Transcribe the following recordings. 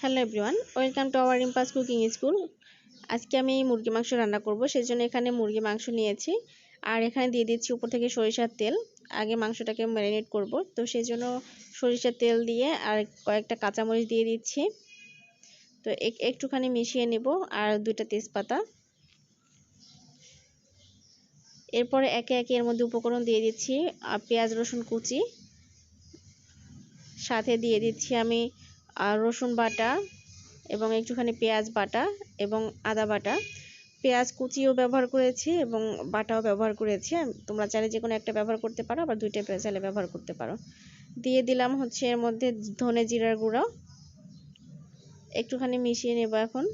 Hello everyone, welcome to our রিম্পাস cooking school. আজকে আমি মুরগি মাংস রান্না করব, সেজন্য এখানে মুরগি মাংস নিয়েছি আর এখানে দিয়ে দিচ্ছি উপর থেকে সরিষার তেল। আগে মাংসটাকে ম্যারিনেট করব, তো সেজন্য সরিষার তেল দিয়ে আর কয়েকটা কাঁচামরিচ দিয়ে দিচ্ছি। তো একটুখানি মিশিয়ে নেব আর 2টা তেজপাতা। এরপরে একে একে এর মধ্যে উপকরণ দিয়ে দিচ্ছি পেঁয়াজ রসুন কুচি, সাথে দিয়ে দিচ্ছি আমি রসুন বাটা এবং একটুখানি পেঁয়াজ বাটা এবং আদা বাটা। পেঁয়াজ কুচিও ব্যবহার করেছি এবং বাটাও ব্যবহার করেছি, তোমরা চাইলে যে কোনো একটা ব্যবহার করতে পারো, আবার 2টা চাইলে ব্যবহার করতে পারো। দিয়ে দিলাম হচ্ছে এর মধ্যে ধনে জিরার গুঁড়ো, একটুখানি মিশিয়ে নেব এখন।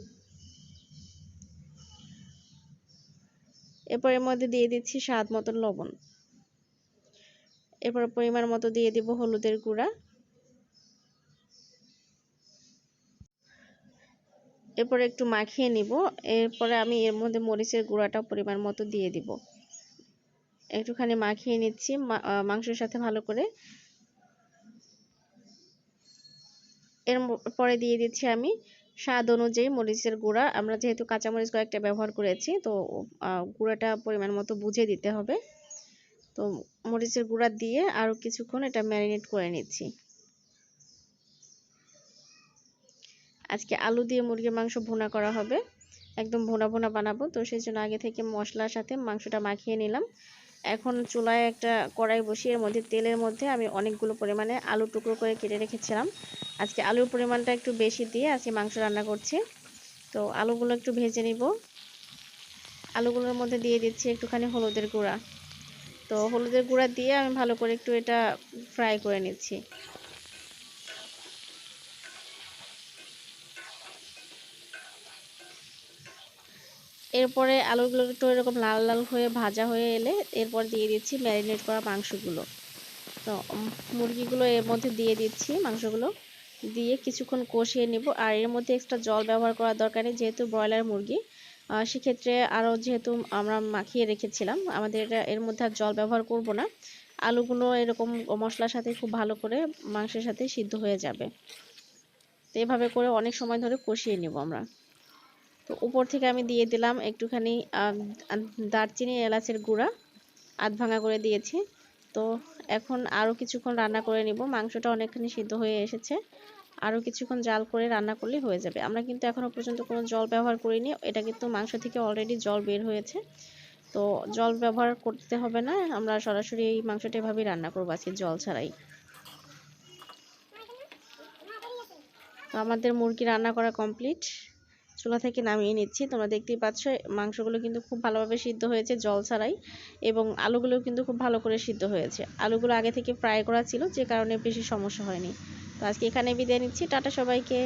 এরপর এর মধ্যে দিয়ে দিচ্ছি স্বাদ মতন লবণ। এরপর পরিমাণ মতো দিয়ে দিব হলুদের গুঁড়া। এরপরে একটু মাখিয়ে নিব। এরপরে আমি এর মধ্যে মরিচের গুঁড়াটাও পরিমাণ মতো দিয়ে দিব। একটুখানি মাখিয়ে নিচ্ছি মাংসের সাথে ভালো করে। এরপরে দিয়ে দিচ্ছি আমি স্বাদ অনুযায়ী মরিচের গুঁড়া। আমরা যেহেতু কাঁচামরিচ কয়েকটা ব্যবহার করেছি, তো গুঁড়াটা পরিমাণ মতো বুঝে দিতে হবে। তো মরিচের গুঁড়া দিয়ে আরও কিছুক্ষণ এটা ম্যারিনেট করে নিচ্ছি। আজকে আলু দিয়ে মুরগির মাংস ভুনা করা হবে, একদম ভুনা ভুনা বানাবো, তো সেই জন্য আগে থেকে মশলার সাথে মাংসটা মাখিয়ে নিলাম। এখন চুলায় একটা কড়াই বসিয়ে এর মধ্যে তেলের মধ্যে আমি অনেকগুলো পরিমাণে আলু টুকরো করে কেটে রেখেছিলাম। আজকে আলুর পরিমাণটা একটু বেশি দিয়ে আজকে মাংস রান্না করছি। তো আলুগুলো একটু ভেজে নিব। আলুগুলোর মধ্যে দিয়ে দিচ্ছি একটুখানি হলুদের গুঁড়া। তো হলুদের গুঁড়া দিয়ে আমি ভালো করে একটু এটা ফ্রাই করে নিচ্ছি। এরপরে আলুগুলো একটু এরকম লাল লাল হয়ে ভাজা হয়ে এলে এরপর দিয়ে দিচ্ছি ম্যারিনেট করা মাংসগুলো। তো মুরগিগুলো এর মধ্যে দিয়ে দিচ্ছি, মাংসগুলো দিয়ে কিছুক্ষণ কষিয়ে নিব। আর এর মধ্যে এক্সট্রা জল ব্যবহার করার দরকার নেই, যেহেতু ব্রয়লার মুরগি। সেক্ষেত্রে আরও যেহেতু আমরা মাখিয়ে রেখেছিলাম, আমাদের এটা এর মধ্যে আর জল ব্যবহার করব না। আলুগুলো এরকম মশলার সাথে খুব ভালো করে মাংসের সাথে সিদ্ধ হয়ে যাবে। তো এভাবে করে অনেক সময় ধরে কষিয়ে নেব আমরা। তো উপর থেকে আমি দিয়ে দিলাম একটুখানি দারচিনি এলাচের গুঁড়া, আধ ভাঙা করে দিয়েছি। তো এখন আরও কিছুক্ষণ রান্না করে নিব। মাংসটা অনেকখানি সিদ্ধ হয়ে এসেছে, আরও কিছুক্ষণ জাল করে রান্না করলেই হয়ে যাবে। আমরা কিন্তু এখনও পর্যন্ত কোনো জল ব্যবহার করিনি, এটা কিন্তু মাংস থেকে অলরেডি জল বের হয়েছে। তো জল ব্যবহার করতে হবে না, আমরা সরাসরি এই মাংসটা এভাবেই রান্না করবো আজকে, জল ছাড়াই। তো আমাদের মুরগি রান্না করা কমপ্লিট, চুলা থেকে নামিয়ে নিচ্ছি। তোমরা দেখতেই পাচ্ছ মাংসগুলো কিন্তু খুব ভালোভাবে সিদ্ধ হয়েছে জল ছাড়াই, এবং আলুগুলো কিন্তু খুব ভালো করে সিদ্ধ হয়েছে। আলুগুলো আগে থেকে ফ্রাই করা ছিল, যে কারণে বেশি সমস্যা হয়নি। তো আজকে এখানে বিদায় নিচ্ছি, টাটা সবাইকে।